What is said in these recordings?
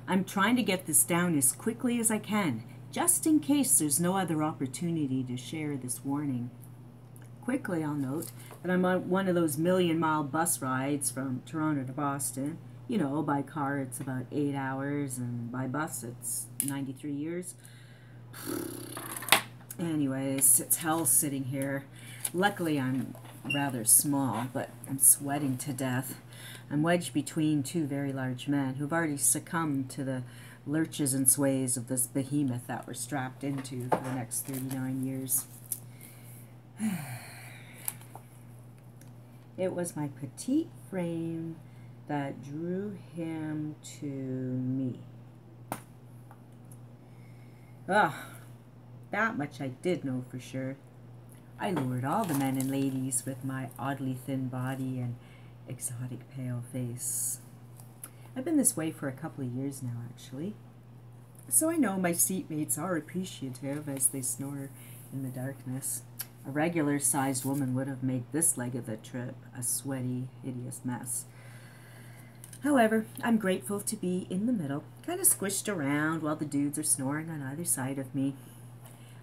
I'm trying to get this down as quickly as I can, just in case there's no other opportunity to share this warning. Quickly, I'll note that I'm on one of those million-mile bus rides from Toronto to Boston. You know, by car it's about 8 hours, and by bus it's 93 years. Anyways, it's hell sitting here. Luckily, I'm rather small, but I'm sweating to death. I'm wedged between two very large men who've already succumbed to the lurches and sways of this behemoth that we're strapped into for the next 39 years. It was my petite frame that drew him to me. That much I did know for sure. I lured all the men and ladies with my oddly thin body and exotic pale face. I've been this way for a couple of years now, actually. So I know my seatmates are appreciative as they snore in the darkness. A regular-sized woman would have made this leg of the trip a sweaty, hideous mess. However, I'm grateful to be in the middle, kind of squished around while the dudes are snoring on either side of me.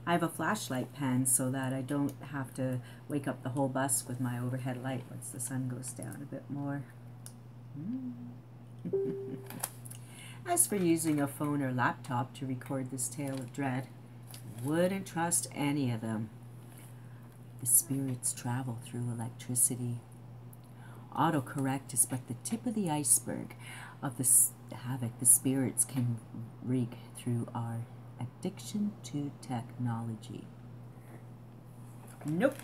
I have a flashlight pen so that I don't have to wake up the whole bus with my overhead light once the sun goes down a bit more. As for using a phone or laptop to record this tale of dread, wouldn't trust any of them. The spirits travel through electricity. Autocorrect is but the tip of the iceberg of the havoc the spirits can wreak through our addiction to technology. Nope.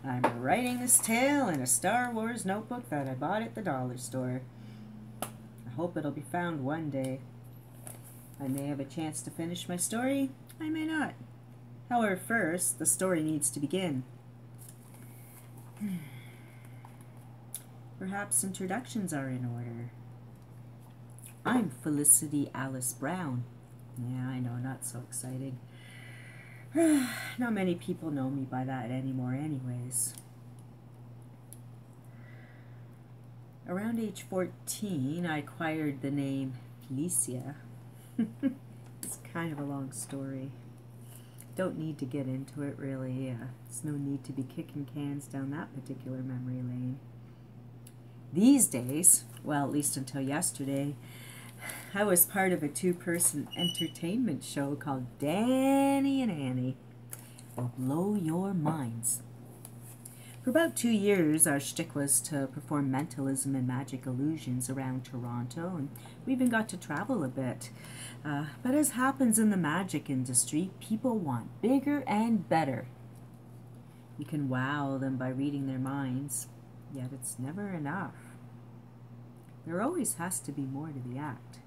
I'm writing this tale in a Star Wars notebook that I bought at the dollar store. I hope it'll be found one day. I may have a chance to finish my story, I may not. However, first, the story needs to begin. Perhaps introductions are in order. I'm Felicity Alice Brown. Yeah, I know, not so exciting. Not many people know me by that anymore anyways. Around age 14, I acquired the name Felicia. It's kind of a long story. Don't need to get into it, really. There's no need to be kicking cans down that particular memory lane. These days, well, at least until yesterday, I was part of a two-person entertainment show called Danny and Annie. It'll blow your minds. For about 2 years, our shtick was to perform mentalism and magic illusions around Toronto, and we even got to travel a bit. But as happens in the magic industry, people want bigger and better. You can wow them by reading their minds, yet it's never enough. There always has to be more to the act.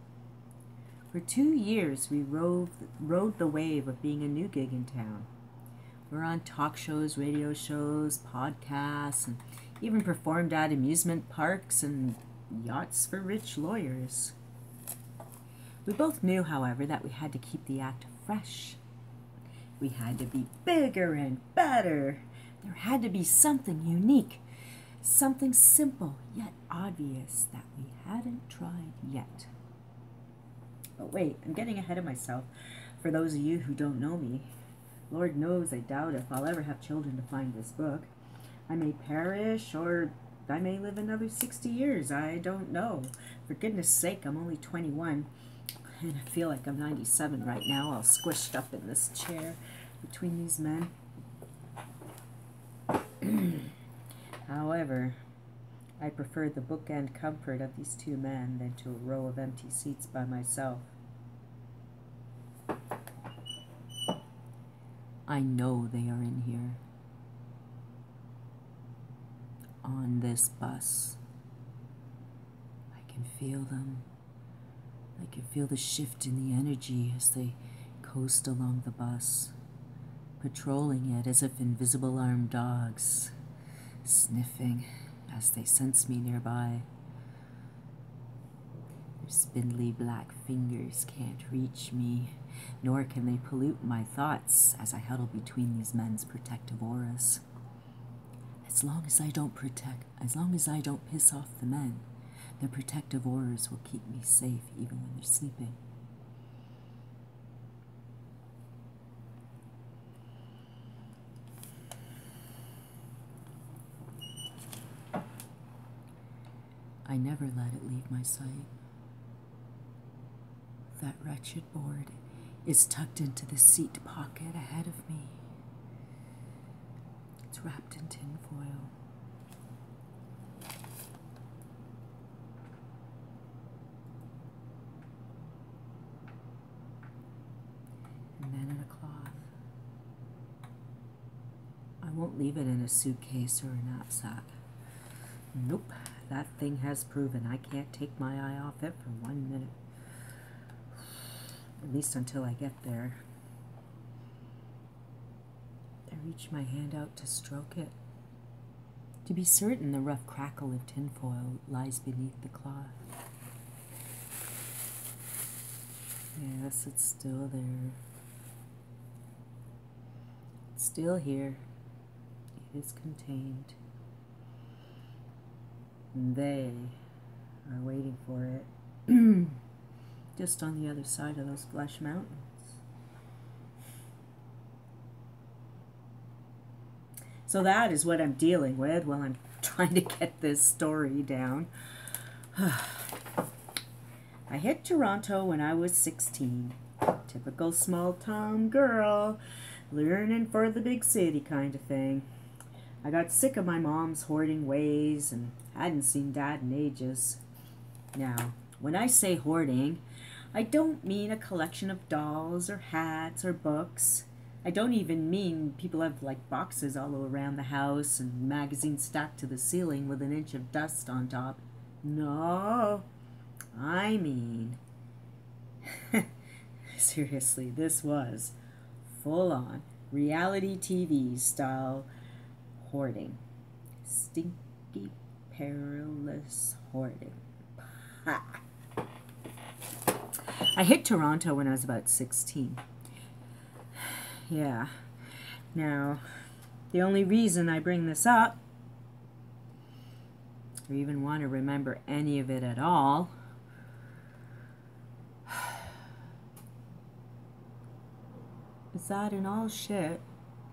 For 2 years, we rode the wave of being a new gig in town. We're on talk shows, radio shows, podcasts, and even performed at amusement parks and yachts for rich lawyers. We both knew, however, that we had to keep the act fresh. We had to be bigger and better. There had to be something unique, something simple yet obvious that we hadn't tried yet. But wait, I'm getting ahead of myself. For those of you who don't know me, Lord knows I doubt if I'll ever have children to find this book. I may perish, or I may live another 60 years. I don't know. For goodness sake, I'm only 21. And I feel like I'm 97 right now, all squished up in this chair between these men. However, I prefer the bookend comfort of these two men than to a row of empty seats by myself. I know they are in here. On this bus. I can feel them. I can feel the shift in the energy as they coast along the bus, patrolling it as if invisible armed dogs, sniffing as they sense me nearby. Their spindly black fingers can't reach me, nor can they pollute my thoughts as I huddle between these men's protective auras. As long as I don't piss off the men, Their protective auras will keep me safe even when they're sleeping. I never let it leave my sight. That wretched board is tucked into the seat pocket ahead of me. It's wrapped in tin foil. And then in a cloth. I won't leave it in a suitcase or a knapsack. Nope, that thing has proven I can't take my eye off it for 1 minute. At least until I get there. I reach my hand out to stroke it. To be certain, the rough crackle of tinfoil lies beneath the cloth. Yes, it's still there. It's still here. It is contained. And they are waiting for it. Just on the other side of those flesh mountains. So that is what I'm dealing with while I'm trying to get this story down. I hit Toronto when I was 16. Typical small-town girl, learning for the big city kind of thing. I got sick of my mom's hoarding ways and hadn't seen Dad in ages. Now, when I say hoarding, I don't mean a collection of dolls or hats or books. I don't even mean people have like boxes all around the house and magazines stacked to the ceiling with an inch of dust on top. No, I mean, seriously, this was full-on reality TV style hoarding. Stinky, perilous hoarding. Ha! I hit Toronto when I was about 16. Yeah. Now, the only reason I bring this up, or even want to remember any of it at all, is that in all shit,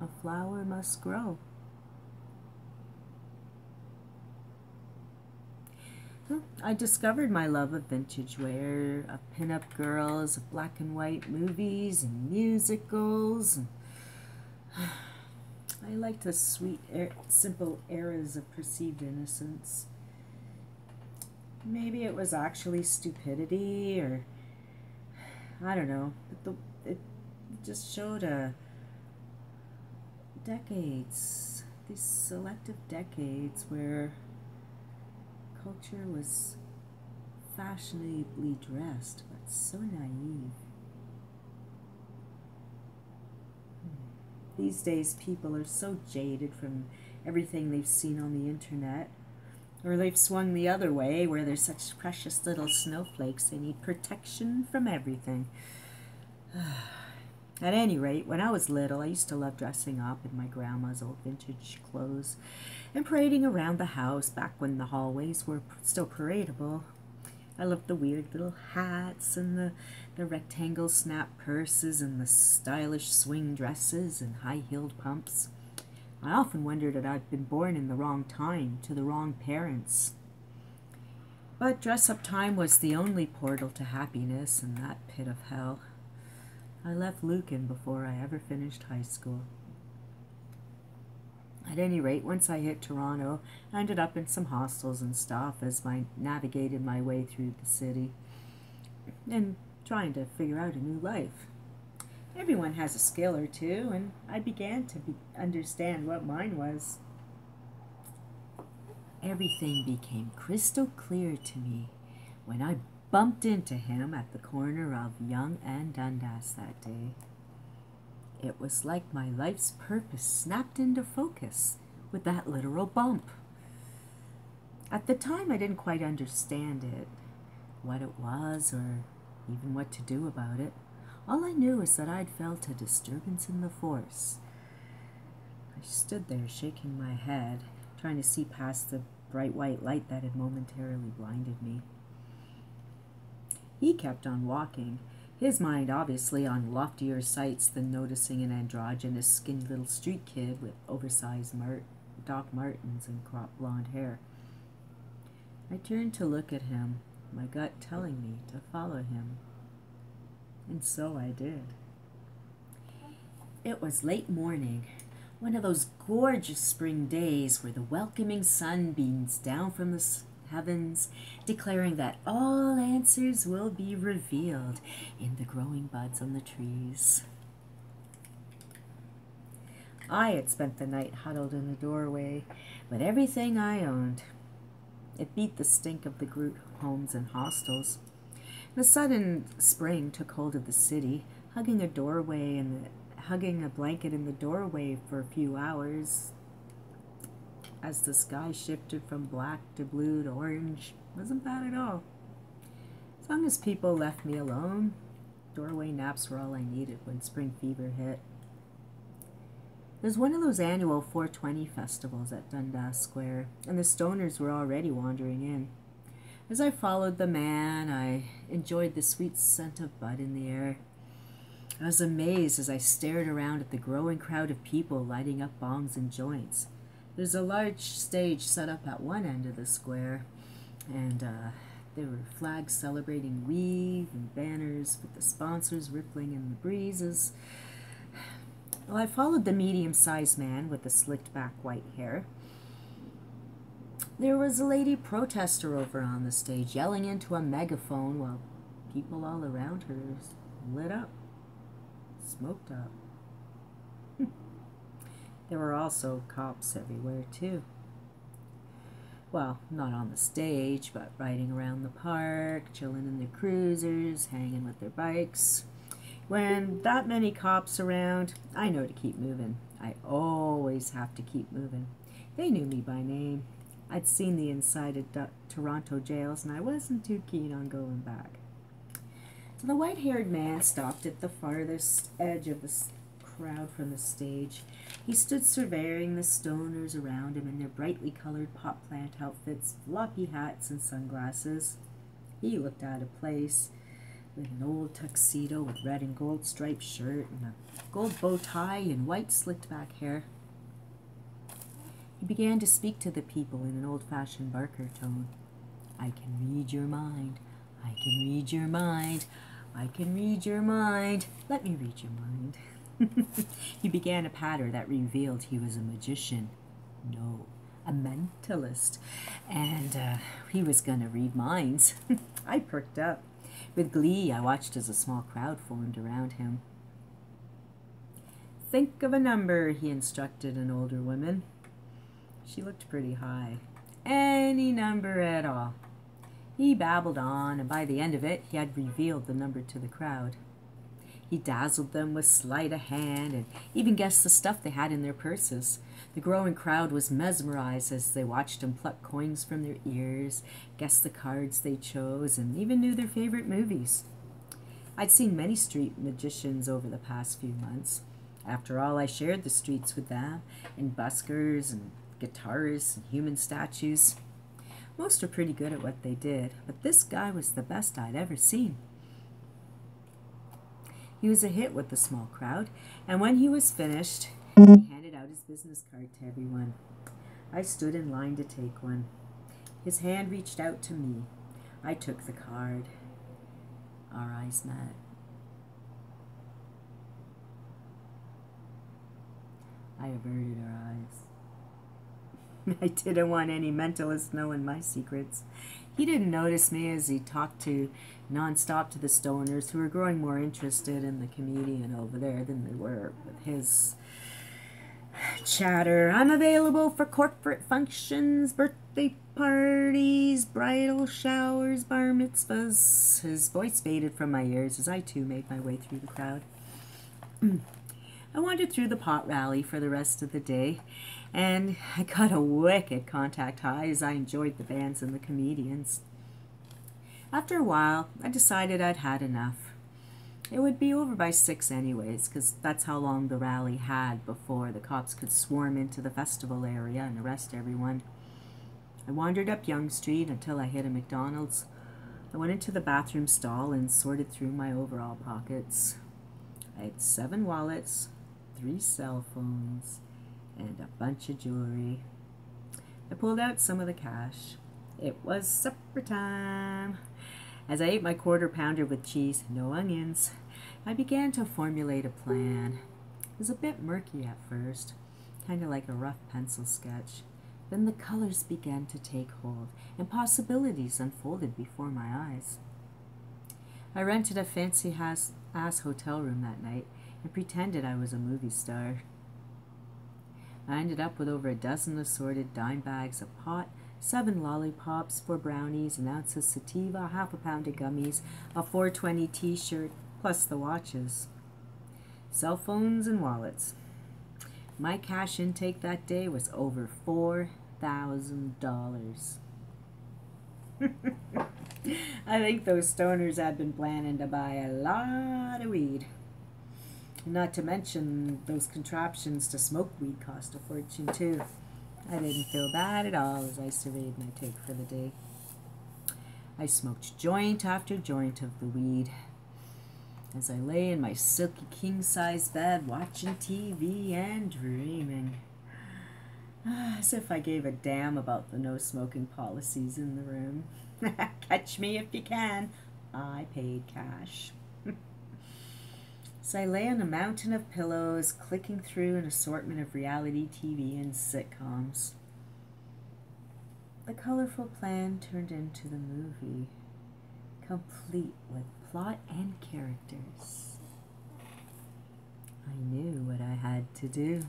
a flower must grow. I discovered my love of vintage wear, of pin-up girls, of black and white movies and musicals. And I liked the sweet, simple eras of perceived innocence. Maybe it was actually stupidity, or I don't know. But it just showed decades, these selective decades where culture was fashionably dressed, but so naive. These days, people are so jaded from everything they've seen on the internet, or they've swung the other way, where they're such precious little snowflakes, they need protection from everything. At any rate, when I was little, I used to love dressing up in my grandma's old vintage clothes and parading around the house back when the hallways were still paradable. I loved the weird little hats and the rectangle snap purses and the stylish swing dresses and high-heeled pumps. I often wondered that I'd been born in the wrong time to the wrong parents. But dress-up time was the only portal to happiness in that pit of hell. I left Lucan before I ever finished high school. At any rate, once I hit Toronto, I ended up in some hostels and stuff as I navigated my way through the city and trying to figure out a new life. Everyone has a skill or two, and I began to understand what mine was. Everything became crystal clear to me when I bumped into him at the corner of Yonge and Dundas that day. It was like my life's purpose snapped into focus with that literal bump. At the time, I didn't quite understand it, what it was, or even what to do about it. All I knew is that I'd felt a disturbance in the force. I stood there shaking my head, trying to see past the bright white light that had momentarily blinded me. He kept on walking, his mind obviously on loftier sights than noticing an androgynous, skinny little street kid with oversized Doc Martens and cropped blonde hair. I turned to look at him, my gut telling me to follow him. And so I did. It was late morning, one of those gorgeous spring days where the welcoming sun beams down from the heavens, declaring that all answers will be revealed in the growing buds on the trees. I had spent the night huddled in the doorway with everything I owned. It beat the stink of the group homes and hostels. The sudden spring took hold of the city, hugging a blanket in the doorway for a few hours. As the sky shifted from black to blue to orange, wasn't bad at all. As long as people left me alone, doorway naps were all I needed when spring fever hit. It was one of those annual 420 festivals at Dundas Square, and the stoners were already wandering in. As I followed the man, I enjoyed the sweet scent of bud in the air. I was amazed as I stared around at the growing crowd of people lighting up bongs and joints. There's a large stage set up at one end of the square, and there were flags celebrating weave and banners with the sponsors rippling in the breezes. Well, I followed the medium-sized man with the slicked-back white hair. There was a lady protester over on the stage, yelling into a megaphone while people all around her lit up, smoked up. There were also cops everywhere, too. Well, not on the stage, but riding around the park, chilling in their cruisers, hanging with their bikes. When that many cops around, I know to keep moving. I always have to keep moving. They knew me by name. I'd seen the inside of Toronto jails, and I wasn't too keen on going back. So the white-haired man stopped at the farthest edge of the crowd from the stage. He stood surveying the stoners around him in their brightly colored pot plant outfits, floppy hats, and sunglasses. He looked out of place, with an old tuxedo with red and gold striped shirt and a gold bow tie and white slicked back hair. He began to speak to the people in an old-fashioned Barker tone. I can read your mind. I can read your mind. I can read your mind. Let me read your mind. He began a patter that revealed he was a magician. No, a mentalist. And he was going to read minds. I perked up. With glee, I watched as a small crowd formed around him. Think of a number, he instructed an older woman. She looked pretty high. Any number at all. He babbled on, and by the end of it, he had revealed the number to the crowd. He dazzled them with sleight of hand and even guessed the stuff they had in their purses. The growing crowd was mesmerized as they watched him pluck coins from their ears, guessed the cards they chose, and even knew their favorite movies. I'd seen many street magicians over the past few months. After all, I shared the streets with them, and buskers and guitarists and human statues. Most are pretty good at what they did, but this guy was the best I'd ever seen. He was a hit with the small crowd, and when he was finished, he handed out his business card to everyone. I stood in line to take one. His hand reached out to me. I took the card. Our eyes met. I averted our eyes. I didn't want any mentalist knowing my secrets. He didn't notice me as he talked nonstop to the stoners, who were growing more interested in the comedian over there than they were with his chatter. I'm available for corporate functions, birthday parties, bridal showers, bar mitzvahs. His voice faded from my ears as I too made my way through the crowd. I wandered through the pot rally for the rest of the day, and I got a wicked contact high as I enjoyed the bands and the comedians. After a while, I decided I'd had enough. It would be over by 6 anyways, because that's how long the rally had before the cops could swarm into the festival area and arrest everyone. I wandered up Yonge Street until I hit a McDonald's. I went into the bathroom stall and sorted through my overall pockets. I had 7 wallets, 3 cell phones, and a bunch of jewelry. I pulled out some of the cash. It was supper time. As I ate my quarter pounder with cheese, no onions, I began to formulate a plan. It was a bit murky at first, kind of like a rough pencil sketch. Then the colors began to take hold, and possibilities unfolded before my eyes. I rented a fancy ass hotel room that night and pretended I was a movie star. I ended up with over a dozen assorted dime bags of pot, 7 lollipops, 4 brownies, an ounce of sativa, half a pound of gummies, a 420 t-shirt, plus the watches, cell phones, and wallets. My cash intake that day was over $4,000. I think those stoners had been planning to buy a lot of weed. Not to mention those contraptions to smoke weed cost a fortune too. I didn't feel bad at all as I surveyed my take for the day. I smoked joint after joint of the weed as I lay in my silky king-size bed watching TV and dreaming. As if I gave a damn about the no-smoking policies in the room. Catch me if you can. I paid cash. So I lay on a mountain of pillows, clicking through an assortment of reality TV and sitcoms. The colorful plan turned into the movie, complete with plot and characters. I knew what I had to do.